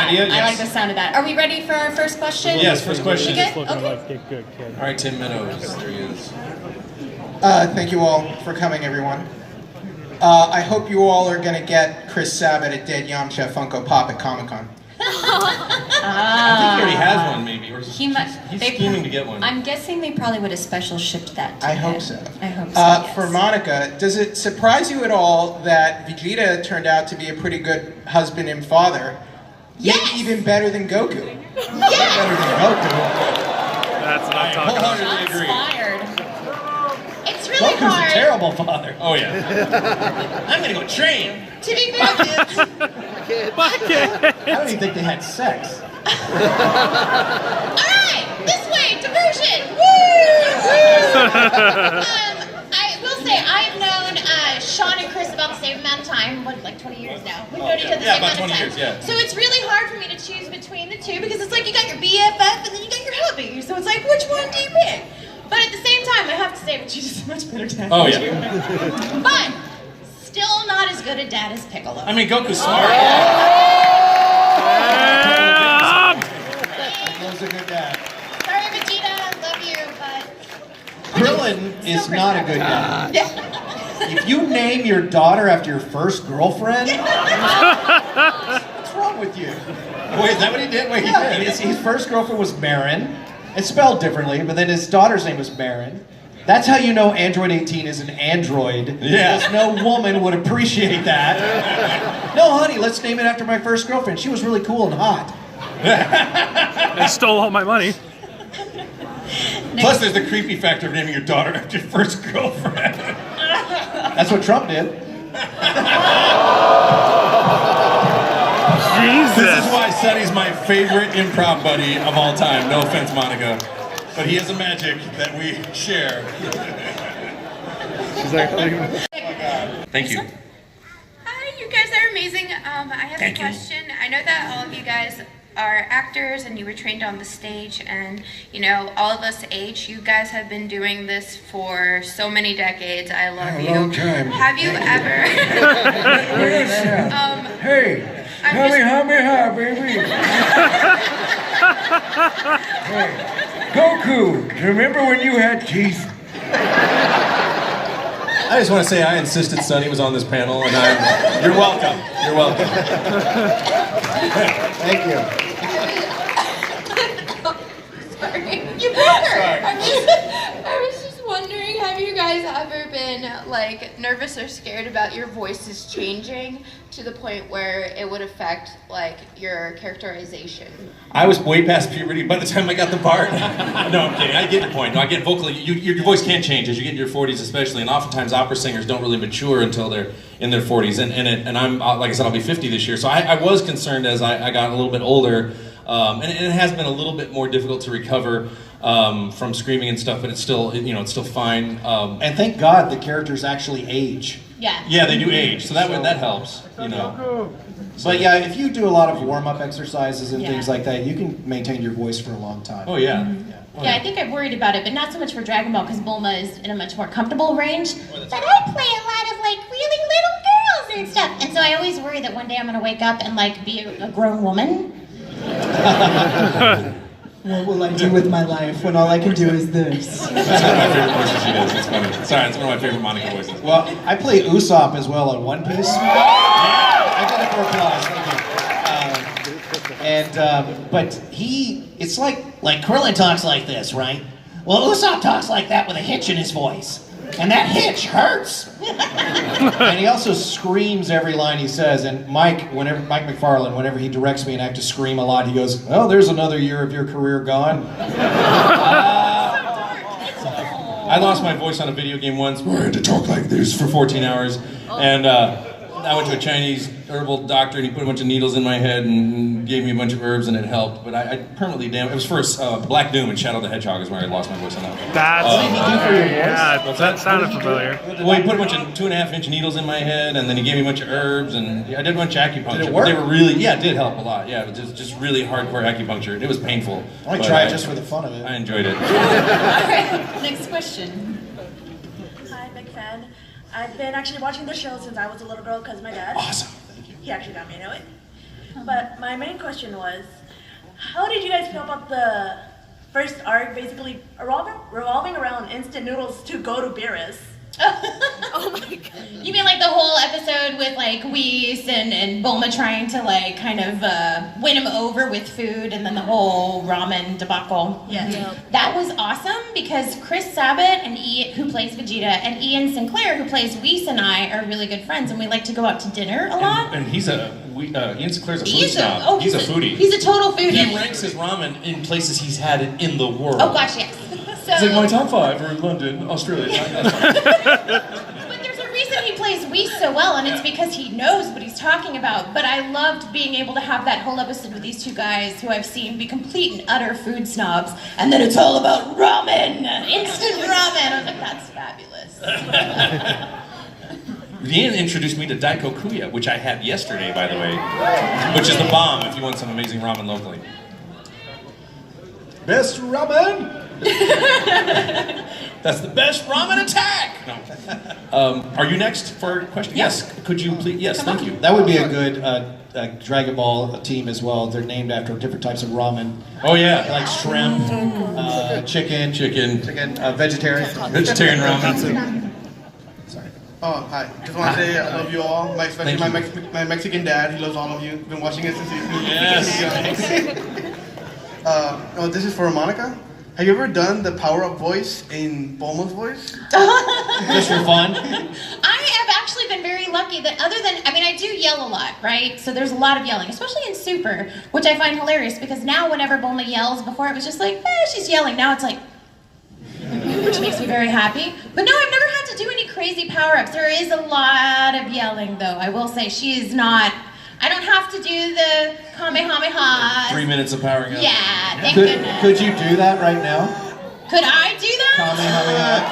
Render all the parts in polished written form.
idea? I like the sound of that. Are we ready for our first question? Yes, first question. You good? Okay. All right, Tim Meadows. There he is. Thank you all for coming, everyone. I hope you all are going to get Chris Sabat at Dead Yamcha Funko Pop at Comic-Con. I think he already has one, maybe. Or he's scheming to get one. I'm guessing they probably would have special shipped that to I him. hope so. I hope so, yes. For Monica, does it surprise you at all that Vegeta turned out to be a pretty good husband and father? Yes! Yet even better than Goku. Yes! Better than Goku. That's what I'm talking about. Wholeheartedly Shots agree. fired. It's really Goku's hard. a terrible father. Oh, yeah. I'm going to go train. To be fair, I don't even think they had sex. Alright, this way, diversion! Woo! I will say, I have known Sean and Chris about the same amount of time, like 20 years now. We've known each other the same amount of time. Years, yeah. So it's really hard for me to choose between the two because it's like you got your BFF and then you got your hubby. So it's like, which one do you pick? But at the same time, I have to say, Vegeta's a much better dad. Oh, yeah. But still not as good a dad as Piccolo. I mean, Goku's smart. Piccolo's a good dad. Sorry, Vegeta, I love you, but... Krillin is Still not a Chris good dad. Yeah. If you name your daughter after your first girlfriend, what's wrong with you? Wait, is that what he did? Wait, Yeah, his first girlfriend was Marin. It's spelled differently, but then his daughter's name was Marin. That's how you know Android 18 is an android. Yeah. Because no woman would appreciate that. No, honey, let's name it after my first girlfriend. She was really cool and hot. They stole all my money. Plus, there's the creepy factor of naming your daughter after your first girlfriend. That's what Trump did. Jesus. This is why Sonny's my favorite improv buddy of all time. No offense, Monica. But he has a magic that we share. She's like, Thank you. Hi, you guys are amazing. I have a question. I know that all of you guys are actors and you were trained on the stage, and you know, all of us age. You guys have been doing this for so many decades. I love you. long time. Have you ever? Hey, I'm baby. Hey, Goku, remember when you had teeth? I just want to say I insisted Sonny was on this panel, and you're welcome. You're welcome. Thank you. Sorry. You broke her. I was just wondering, have you guys ever been like nervous or scared about your voices changing to the point where it would affect like your characterization? I was way past puberty by the time I got the part. No, I'm kidding. I get your point. No, I get vocally. Your voice can change as you get in your 40s, especially, and oftentimes opera singers don't really mature until they're in their 40s. And I'm like I said, I'll be 50 this year, so I was concerned as I got a little bit older. And it has been a little bit more difficult to recover from screaming and stuff, but it's still, it's still fine. And thank God the characters actually age. Yeah. Yeah, they do age, so that helps, But yeah, if you do a lot of warm-up exercises and Yeah. things like that, you can maintain your voice for a long time. Oh yeah. Yeah, I think I'm worried about it, but not so much for Dragon Ball because Bulma is in a much more comfortable range. But I play a lot of like really little girls and stuff, and so I always worry that one day I'm gonna wake up and like be a grown woman. What will I do with my life when all I can do is this? That's one of my favorite voices she does. It's funny. Sorry, it's one of my favorite Monica voices. Well, I play Usopp as well on One Piece. I got it for applause, thank you. But it's like Krillin talks like this, right? Well, Usopp talks like that with a hitch in his voice. And that hitch hurts. And he also screams every line he says. And Mike McFarlane, whenever he directs me and I have to scream a lot, he goes, "Oh, there's another year of your career gone." I lost my voice on a video game once where I had to talk like this for 14 hours. And I went to a Chinese herbal doctor and he put a bunch of needles in my head and gave me a bunch of herbs and it helped. But I permanently damaged. It was first Black Doom and Shadow the Hedgehog is where I lost my voice on that one. That's What did he do for your voice? yeah, that sounded familiar. Well, he put a bunch of 2.5-inch needles in my head, and then he gave me a bunch of herbs, and I did a bunch of acupuncture. Did it work? They were really, it did help a lot. Yeah, it was just really hardcore acupuncture. It was painful. I might but try it just for the fun of it. I enjoyed it. Alright, next question. Hi, big fan. I've been actually watching the show since I was a little girl because my dad, Awesome. Thank you. he actually got me into it. But my main question was, how did you guys feel about the first arc basically revolving around instant noodles to go to Beerus? Oh my god. You mean like the whole episode with like Whis and Bulma trying to like kind of win him over with food, and then the whole ramen debacle? Yeah. Yep. That was awesome because Chris Sabat and who plays Vegeta, and Ian Sinclair, who plays Whis, and I are really good friends, and we like to go out to dinner a lot. And he's Ian Sinclair's a food snob. He's a foodie. He's a total foodie. He ranks his ramen in places he's had it in the world. Oh gosh, yes. So, it's like my top 5 are London, Australia. But there's a reason he plays Whis so well, and it's because he knows what he's talking about. But I loved being able to have that whole episode with these two guys who I've seen be complete and utter food snobs, and then it's all about ramen, instant ramen. I was like, that's fabulous. Ian introduced me to Daikokuya, which I had yesterday, by the way, which is the bomb if you want some amazing ramen locally. Best ramen! That's the best ramen attack! No. Are you next for a question? Yes. Could you please? Yes, thank you. That would be a good Dragon Ball team as well. They're named after different types of ramen. Oh yeah. Like shrimp, chicken, vegetarian ramen. Oh, hi. Just want to say I love you all. Especially my Mexican dad. He loves all of you. Been watching it since he Yes. This is for Monica. Have you ever done the power-up voice in Bulma's voice? Just for fun? I have actually been very lucky that I do yell a lot, right? So there's a lot of yelling, especially in Super, which I find hilarious because now whenever Bulma yells, before it was just like, she's yelling. Now it's like, which makes me very happy. But no, I've never had to do any crazy power-ups. There is a lot of yelling, though. I will say she is not... I don't have to do the Kamehameha. 3 minutes of powering up. Yeah, thank goodness. Could you do that right now? Could I do that? Kamehameha.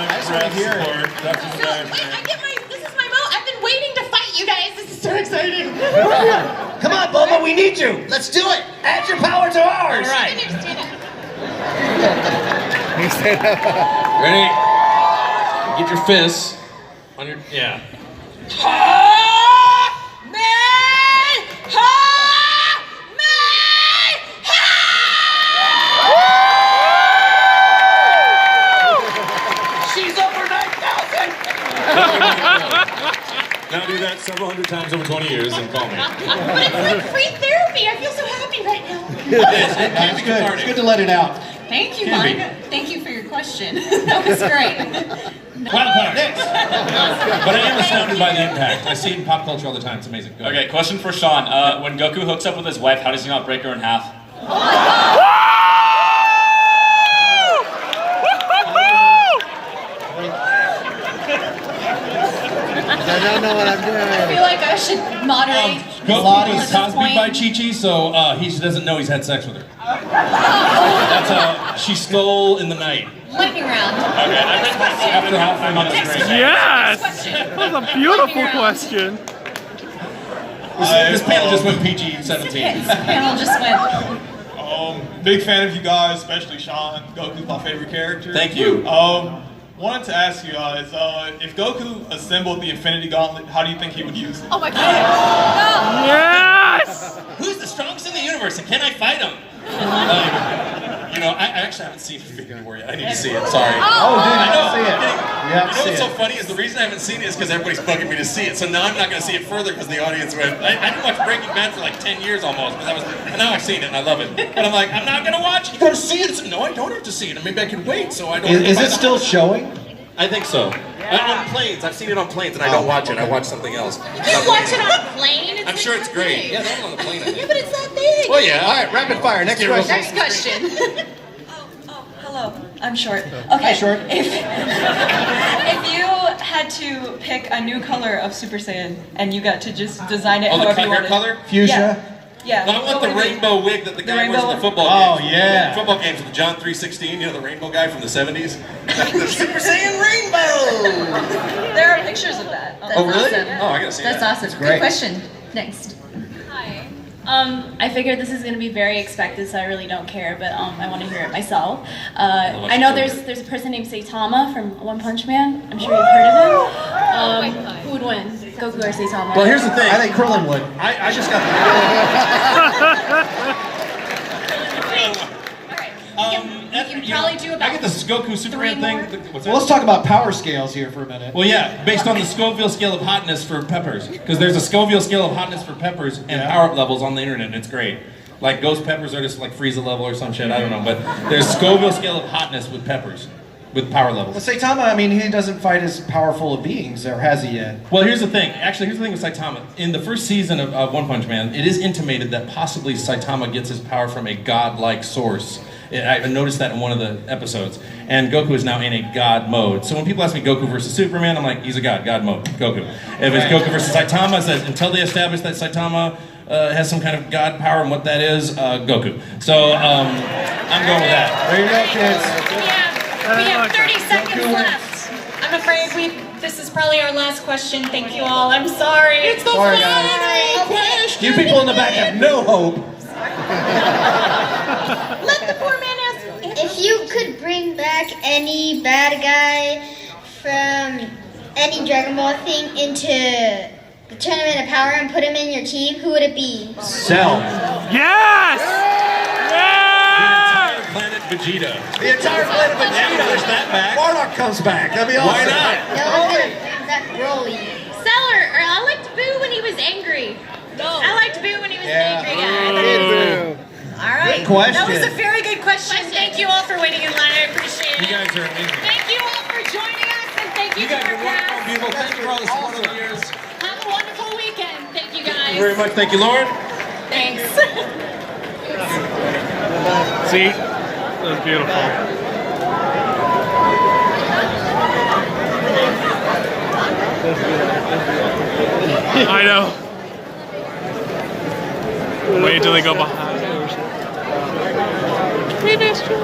I just want to hear it. This is my moment. I've been waiting to fight you guys. This is so exciting. Come on, Bulma, we need you. Let's do it. Add your power to ours. All right. Stand up. Ready? Get your fists on your, yeah. She's over 9,000. Now do that several hundred times over 20 years and call me. But it's like free therapy. I feel so happy right now. That's good. It's good to let it out. Thank you, Monica. Thank you for your question. That was great. Next. But I am astounded by the impact. I see it in pop culture all the time. It's amazing. Go ahead. Okay, question for Sean. When Goku hooks up with his wife, how does he not break her in half? Oh my God. I don't know what I'm doing. I feel like I should moderate. Goku was Cosby'd by Chi-Chi, so he doesn't know he's had sex with her. That's she stole in the night. Lightning round. Okay, I read After halfway on the screen. Yes! That was a beautiful question. This panel just went PG-17. This panel just went. Big fan of you guys, especially Sean. Goku's my favorite character. Thank you. Wanted to ask you guys, if Goku assembled the Infinity Gauntlet, how do you think he would use it? Oh my God. Yes! Who's the strongest in the universe, and can I fight him? I actually haven't seen Infinity War yet. I need to see it. Sorry. Oh, dude, I know. see it. You have to see What's so it. funny is the reason I haven't seen it is because everybody's bugging me to see it. So now I'm not going to see it further because the audience went. I didn't watch Breaking Bad for like 10 years almost, and now I've seen it and I love it. But I'm like, I'm not going to watch it. You got to see it. No, I don't have to see it. Maybe I can wait so I don't. Is it still showing? I think so. On planes. I've seen it on planes and I don't watch it. I watch something else. You can watch it on a plane. I'm sure it's great. Yeah, that one on the plane. I Yeah, think. but it's that big. Well, yeah. All right, rapid fire. Next question. Next question. Hello. I'm short. Okay. Hi, short. If you had to pick a new color of Super Saiyan and you got to just design it however you hair wanted. color? Fuchsia. Yeah. I want the rainbow wig that the guy wears in the football Oh, games. yeah. Football games with the John 3:16, the rainbow guy from the 70s. The Super Saiyan rainbow! There are pictures of that. Oh, really? Awesome. Oh, I gotta see That's that. awesome. great. Good question. Next. Hi. I figured this is going to be very expected, so I really don't care, but I want to hear it myself. I know there's a person named Saitama from One Punch Man. I'm sure you've heard of him. Who would win, Goku or Saitama? Well, here's the thing. I think Krillin would. I just got You can probably do about I get the Goku Superman thing. What's that? Well, let's talk about power scales here for a minute. Well, yeah, based on the Scoville scale of hotness for peppers. Because there's a Scoville scale of hotness for peppers and power-up levels on the internet, and it's great. Like, ghost peppers are just like Frieza level or some shit, I don't know. But there's Scoville scale of hotness with peppers, with power levels. Well, Saitama, I mean, he doesn't fight as powerful of beings, or has he yet? Well, here's the thing. Actually, here's the thing with Saitama. In the first season of One Punch Man, it is intimated that possibly Saitama gets his power from a god-like source. I noticed that in one of the episodes. And Goku is now in a god mode. So when people ask me Goku versus Superman, I'm like, he's a god mode, Goku. If it's Goku versus Saitama, it says, until they establish that Saitama has some kind of god power, and what that is, Goku. So I'm going with that. There you go, kids. We have 30 seconds left. I'm afraid this is probably our last question. Thank you all. I'm sorry. It's the Sorry, final guys. question. You people in the back have no hope. Let the poor man ask. If you could bring back any bad guy from any Dragon Ball thing into the Tournament of Power and put him in your team, who would it be? Cell. Yes! Yeah! Planet Vegeta. The entire planet of Vegeta. Push that back. Warlock comes back. That'd be awesome. Why not? No one's gonna bring back Broly. Seller, or I liked Boo when he was angry. No. I liked Boo when he was an angry guy. All right. Good question. That was a very good question. Thank you all for waiting in line. I appreciate it. You guys are amazing. Thank you all for joining us, and thank you, You guys to are our wonderful, cast. beautiful. Thank you for all the support over the years. Have a wonderful weekend. Thank you guys. Thank you very much. Thank you, Lauren. Thanks. See? That was beautiful. I know. Wait until they go behind. We missed you.